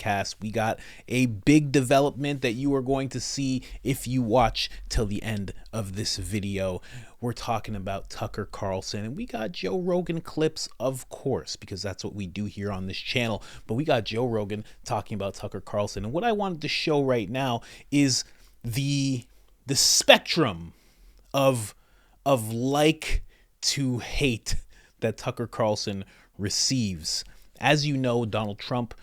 podcast. We got a big development that you are going to see if you watch till the end of this video. We're talking about Tucker Carlson, and we got Joe Rogan clips, of course, because that's what we do here on this channel. But we got Joe Rogan talking about Tucker Carlson, and what I wanted to show right now is the spectrum of like to hate that Tucker Carlson receives. As you know, Donald Trump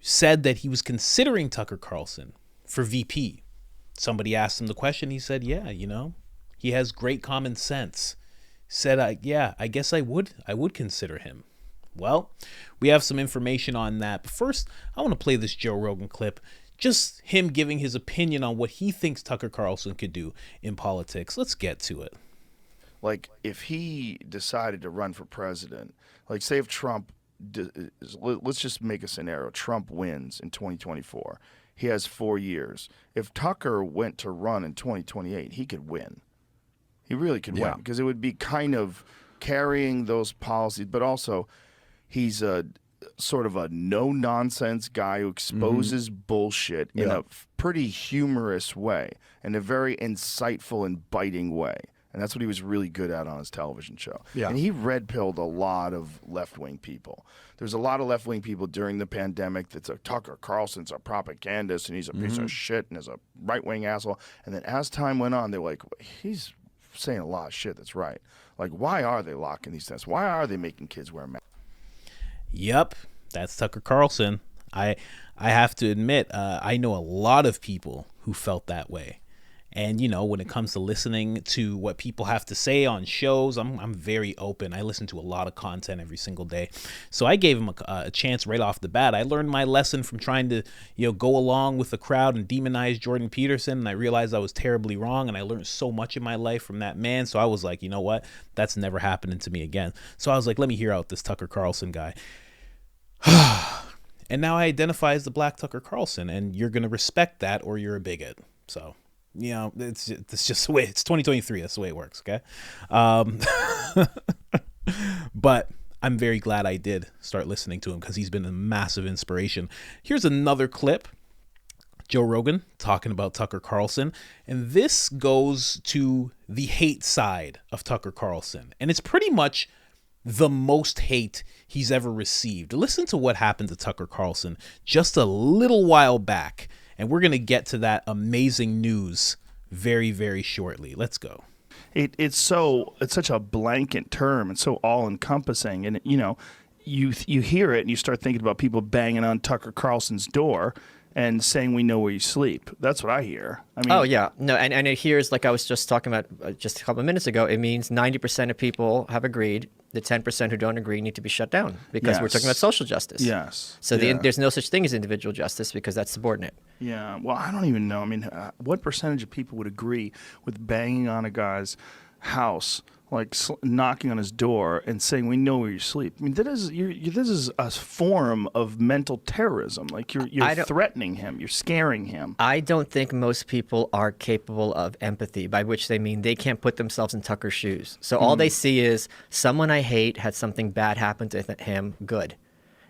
said that he was considering Tucker Carlson for VP. Somebody asked him the question. He said, yeah, you know, he has great common sense. Said, I guess I would consider him. Well, we have some information on that. But first, I want to play this Joe Rogan clip. Just him giving his opinion on what he thinks Tucker Carlson could do in politics. Let's get to it. Like, if he decided to run for president, like, say if Trump, let's just make a scenario. Trump wins in 2024. He has 4 years. If Tucker went to run in 2028, he could win. He really could win, because it would be kind of carrying those policies, but also he's a sort of a no-nonsense guy who exposes bullshit in a pretty humorous way, in a very insightful and biting way. And that's what he was really good at on his television show. Yeah. And he red-pilled a lot of left-wing people. There's a lot of left-wing people during the pandemic that's like, Tucker Carlson's a propagandist and he's a piece of shit and is a right-wing asshole. And then as time went on, they were like, he's saying a lot of shit that's right. Like, why are they locking these things? Why are they making kids wear masks? Yep, that's Tucker Carlson. I have to admit, I know a lot of people who felt that way. And, you know, when it comes to listening to what people have to say on shows, I'm very open. I listen to a lot of content every single day. So I gave him a chance right off the bat. I learned my lesson from trying to, you know, go along with the crowd and demonize Jordan Peterson. And I realized I was terribly wrong. And I learned so much in my life from that man. So I was like, you know what? That's never happening to me again. So I was like, let me hear out this Tucker Carlson guy. And now I identify as the Black Tucker Carlson. And you're going to respect that or you're a bigot. So, you know, it's just the way it's 2023. That's the way it works. Okay. But I'm very glad I did start listening to him because he's been a massive inspiration. Here's another clip. Joe Rogan talking about Tucker Carlson. And this goes to the hate side of Tucker Carlson. And it's pretty much the most hate he's ever received. Listen to what happened to Tucker Carlson just a little while back. And we're going to get to that amazing news very, very shortly. Let's go. It's such a blanket term and so all-encompassing. And, you know, you hear it and you start thinking about people banging on Tucker Carlson's door and saying, we know where you sleep. That's what I hear. I mean, oh, yeah. No, and it hears, like I was just talking about just a couple of minutes ago, it means 90% of people have agreed. The 10% who don't agree need to be shut down because we're talking about social justice. Yes. So there's no such thing as individual justice because that's subordinate. Yeah. Well, I don't even know. I mean, what percentage of people would agree with banging on a guy's house, like knocking on his door and saying, we know where you sleep? I mean, this is a form of mental terrorism. Like you're threatening him. You're scaring him. I don't think most people are capable of empathy, by which they mean they can't put themselves in Tucker's shoes. So all they see is someone I hate had something bad happen to him. Good.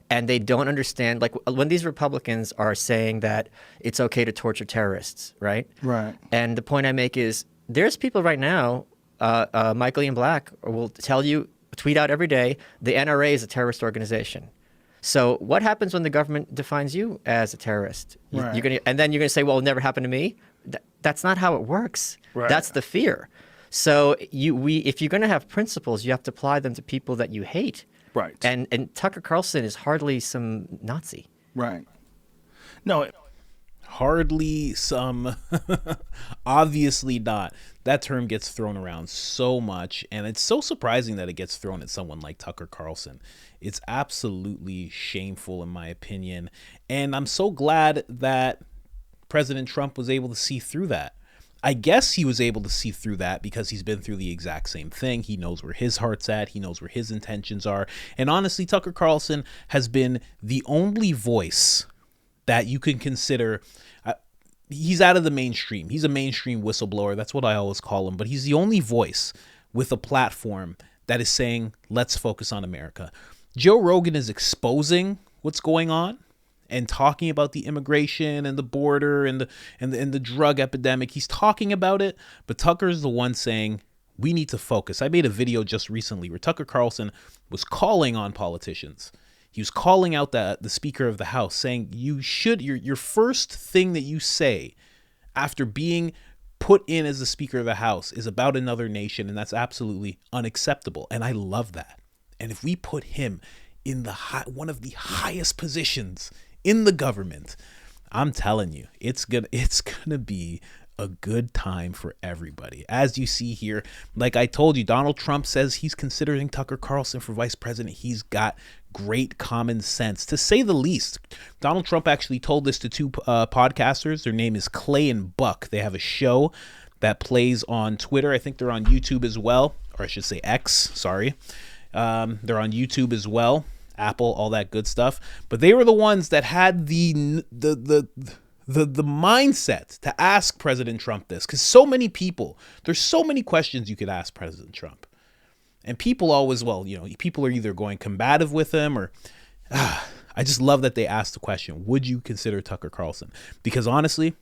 And they don't understand, like when these Republicans are saying that it's okay to torture terrorists, right? Right. And the point I make is there's people right now, Michael Ian Black will tell you, tweet out every day, the NRA is a terrorist organization. So what happens when the government defines you as a terrorist? Right. And then you're going to say, well, it never happened to me? That's not how it works. Right. That's the fear. So if you're going to have principles, you have to apply them to people that you hate. Right. And Tucker Carlson is hardly some Nazi. Right. No. Hardly some, obviously not. That term gets thrown around so much, and it's so surprising that it gets thrown at someone like Tucker Carlson. It's absolutely shameful in my opinion, and I'm so glad that President Trump was able to see through that. I guess he was able to see through that because he's been through the exact same thing. He knows where his heart's at. He knows where his intentions are. And honestly, Tucker Carlson has been the only voice that you can consider. He's out of the mainstream. He's a mainstream whistleblower. That's what I always call him. But he's the only voice with a platform that is saying, let's focus on America. Joe Rogan is exposing what's going on. and talking about the immigration and the border and the drug epidemic. He's talking about it, but Tucker's the one saying we need to focus. I made a video just recently where Tucker Carlson was calling on politicians. He was calling out the Speaker of the House, saying your first thing that you say after being put in as the Speaker of the House is about another nation, and that's absolutely unacceptable. And I love that. And if we put him in one of the highest positions in the government, I'm telling you, it's gonna be a good time for everybody. As you see here, like I told you, Donald Trump says he's considering Tucker Carlson for vice president. He's got great common sense, to say the least. Donald Trump actually told this to two podcasters. Their name is Clay and Buck. They have a show that plays on Twitter. I think they're on YouTube as well, or I should say X, sorry. They're on YouTube as well, Apple, all that good stuff. But they were the ones that had the mindset to ask President Trump this, because there's so many questions you could ask President Trump. And people always, people are either going combative with him or I just love that they asked the question, would you consider Tucker Carlson? Because honestly,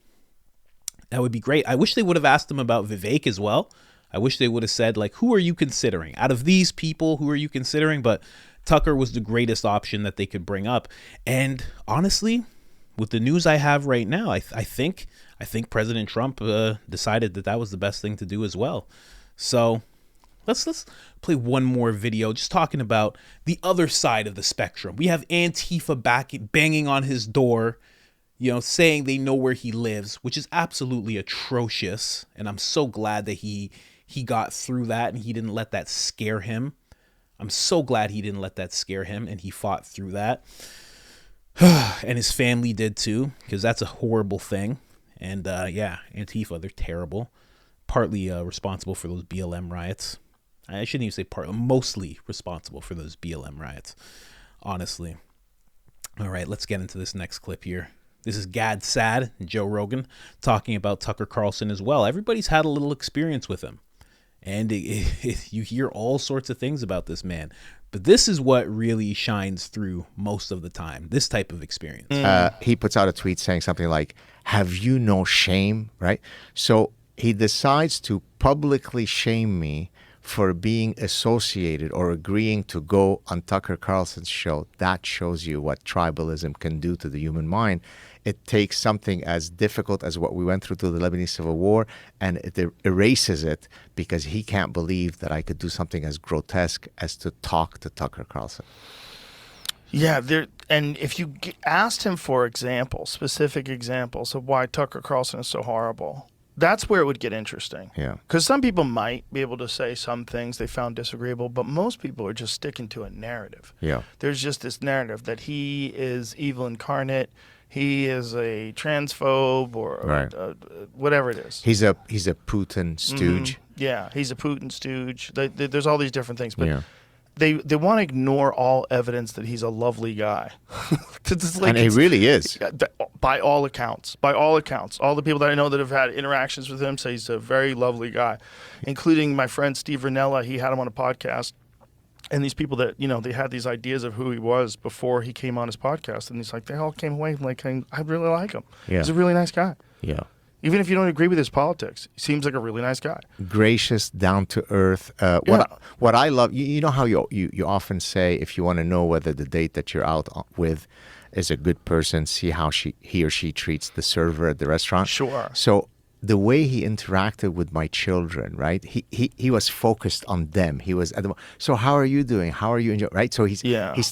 that would be great. I wish they would have asked him about Vivek as well. I wish they would have said, like, who are you considering? Out of these people, who are you considering? But Tucker was the greatest option that they could bring up. And honestly, with the news I have right now, I think President Trump decided that was the best thing to do as well. So let's play one more video just talking about the other side of the spectrum. We have Antifa banging on his door, saying they know where he lives, which is absolutely atrocious. And I'm so glad that he got through that and he didn't let that scare him. I'm so glad he didn't let that scare him and he fought through that. And his family did too, because that's a horrible thing. And Antifa, they're terrible. Partly responsible for those BLM riots. I shouldn't even say mostly responsible for those BLM riots, honestly. All right, let's get into this next clip here. This is Gad Sad and Joe Rogan talking about Tucker Carlson as well. Everybody's had a little experience with him. And you hear all sorts of things about this man. But this is what really shines through most of the time, this type of experience. He puts out a tweet saying something like, have you no shame, right? So he decides to publicly shame me for being associated or agreeing to go on Tucker Carlson's show. That shows you what tribalism can do to the human mind. It takes something as difficult as what we went through the Lebanese Civil War, and it erases it because he can't believe that I could do something as grotesque as to talk to Tucker Carlson. Yeah, and if you asked him for examples, specific examples of why Tucker Carlson is so horrible, that's where it would get interesting. Yeah. Because some people might be able to say some things they found disagreeable, but most people are just sticking to a narrative. Yeah. There's just this narrative that he is evil incarnate, he is a transphobe, or right. Whatever it is. He's a Putin stooge. Mm-hmm. Yeah, he's a Putin stooge. There's all these different things, but yeah. They want to ignore all evidence that he's a lovely guy. And he really is. By all accounts. All the people that I know that have had interactions with him say he's a very lovely guy, including my friend Steve Rinella. He had him on a podcast. And these people that, they had these ideas of who he was before he came on his podcast. And he's like, they all came away like, I really like him. Yeah. He's a really nice guy. Yeah. Even if you don't agree with his politics, he seems like a really nice guy. Gracious, down to earth. What I love, you know how you often say, if you want to know whether the date that you're out with is a good person, see how he or she treats the server at the restaurant. Sure. So the way he interacted with my children, right? He was focused on them. He was so how are you doing? How are you enjoying? Right? So he's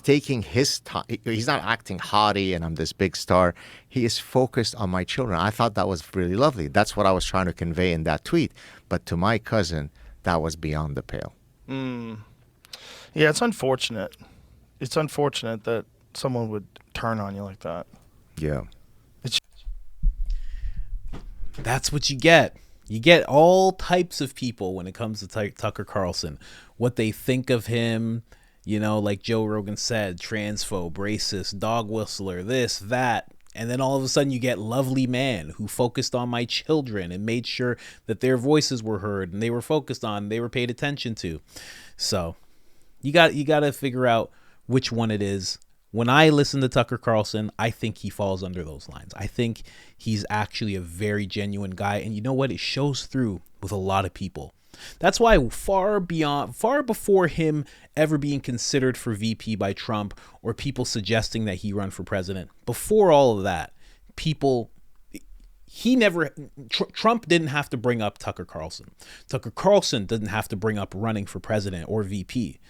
taking his time. He's not acting haughty and I'm this big star. He is focused on my children. I thought that was really lovely. That's what I was trying to convey in that tweet. But to my cousin, that was beyond the pale. Yeah, it's unfortunate. It's unfortunate that someone would turn on you like that. Yeah. That's what you get. You get all types of people when it comes to Tucker Carlson. What they think of him, like Joe Rogan said, transphobe, racist, dog whistler, this, that. And then all of a sudden you get lovely man who focused on my children and made sure that their voices were heard and they were focused on, they were paid attention to. So you got to figure out which one it is, when I listen to Tucker Carlson, I think he falls under those lines. I think he's actually a very genuine guy. And you know what? It shows through with a lot of people. That's why far before him ever being considered for VP by Trump or people suggesting that he run for president, before all of that, Trump didn't have to bring up Tucker Carlson. Tucker Carlson didn't have to bring up running for president or VP.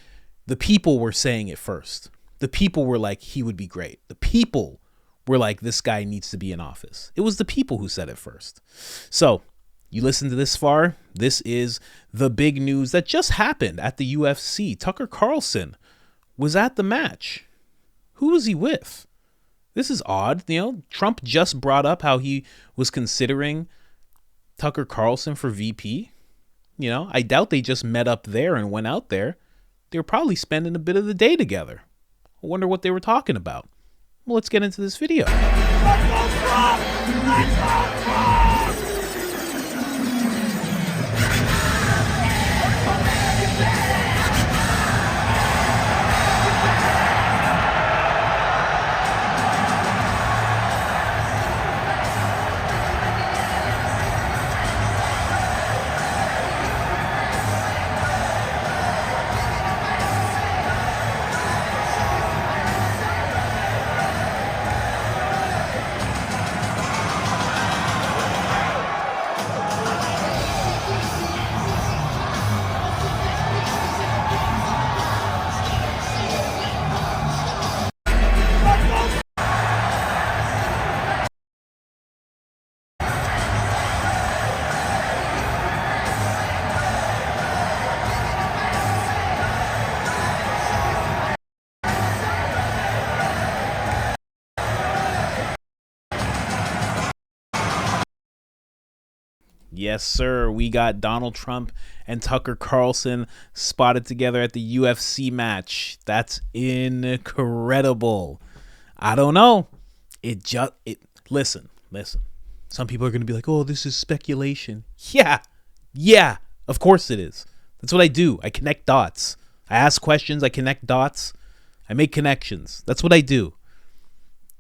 The people were saying it first. The people were like, he would be great. The people were like, this guy needs to be in office. It was the people who said it first. So you listen to this far, this is the big news that just happened at the UFC. Tucker Carlson was at the match. Who was he with? This is odd. You know, Trump just brought up how he was considering Tucker Carlson for VP. You know, I doubt they just met up there and went out there. They were probably spending a bit of the day together. I wonder what they were talking about. Well, let's get into this video. Yes, sir. We got Donald Trump and Tucker Carlson spotted together at the UFC match. That's incredible. I don't know. Listen. Some people are going to be like, oh, this is speculation. Yeah, of course it is. That's what I do. I connect dots. I ask questions. I connect dots. I make connections. That's what I do.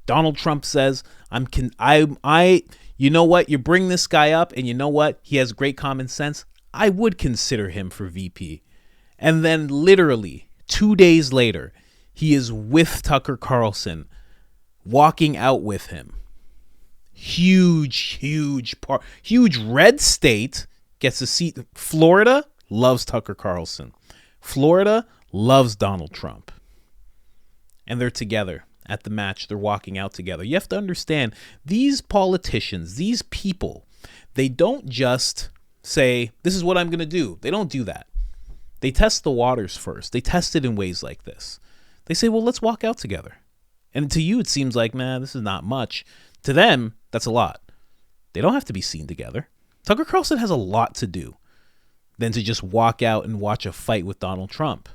Donald Trump says, you know what? You bring this guy up and you know what? He has great common sense. I would consider him for VP. And then literally 2 days later, he is with Tucker Carlson, walking out with him. Huge red state gets a seat. Florida loves Tucker Carlson. Florida loves Donald Trump. And they're together. At the match, they're walking out together. You have to understand, these politicians, these people, they don't just say, this is what I'm going to do. They don't do that. They test the waters first. They test it in ways like this. They say, well, let's walk out together. And to you, it seems like, man, this is not much. To them, that's a lot. They don't have to be seen together. Tucker Carlson has a lot to do than to just walk out and watch a fight with Donald Trump.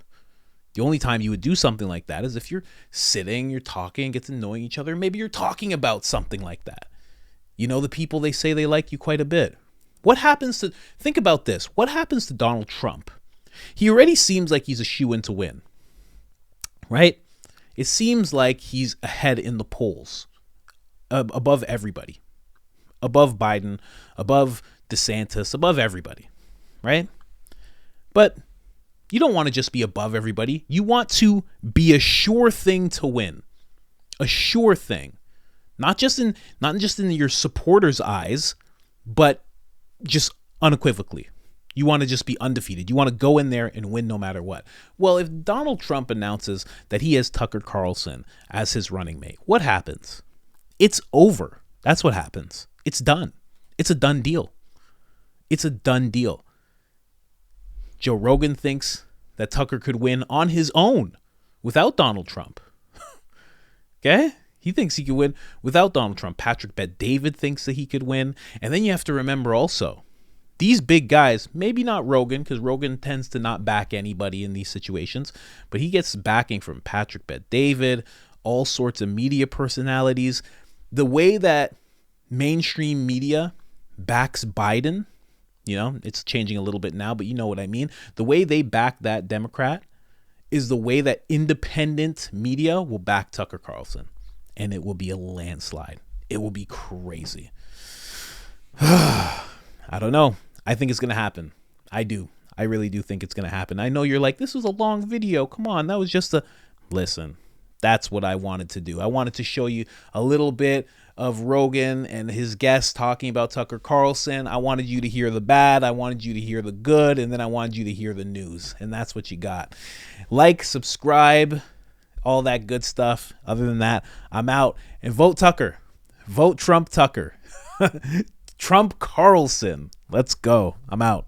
The only time you would do something like that is if you're sitting, you're talking, get to knowing each other. Maybe you're talking about something like that. You know, the people, they say they like you quite a bit. Think about this. What happens to Donald Trump? He already seems like he's a shoo-in to win, right? It seems like he's ahead in the polls, above everybody, above Biden, above DeSantis, above everybody, right? But you don't want to just be above everybody. You want to be a sure thing to win. A sure thing. Not just in your supporters' eyes, but just unequivocally. You want to just be undefeated. You want to go in there and win no matter what. Well, if Donald Trump announces that he has Tucker Carlson as his running mate, what happens? It's over. That's what happens. It's done. It's a done deal. It's a done deal. Joe Rogan thinks that Tucker could win on his own without Donald Trump. Okay? He thinks he could win without Donald Trump. Patrick Bet-David thinks that he could win. And then you have to remember also, these big guys, maybe not Rogan, because Rogan tends to not back anybody in these situations, but he gets backing from Patrick Bet-David, all sorts of media personalities. The way that mainstream media backs Biden, you know, it's changing a little bit now, but you know what I mean. The way they back that Democrat is the way that independent media will back Tucker Carlson. And it will be a landslide. It will be crazy. I don't know. I think it's going to happen. I do. I really do think it's going to happen. I know you're like, this was a long video. Come on. That was just a... Listen, that's what I wanted to do. I wanted to show you a little bit of Rogan and his guests talking about Tucker Carlson. I wanted you to hear the bad. I wanted you to hear the good. And then I wanted you to hear the news. And that's what you got. Like, subscribe, all that good stuff. Other than that, I'm out. And vote Tucker. Vote Trump Tucker. Trump Carlson. Let's go. I'm out.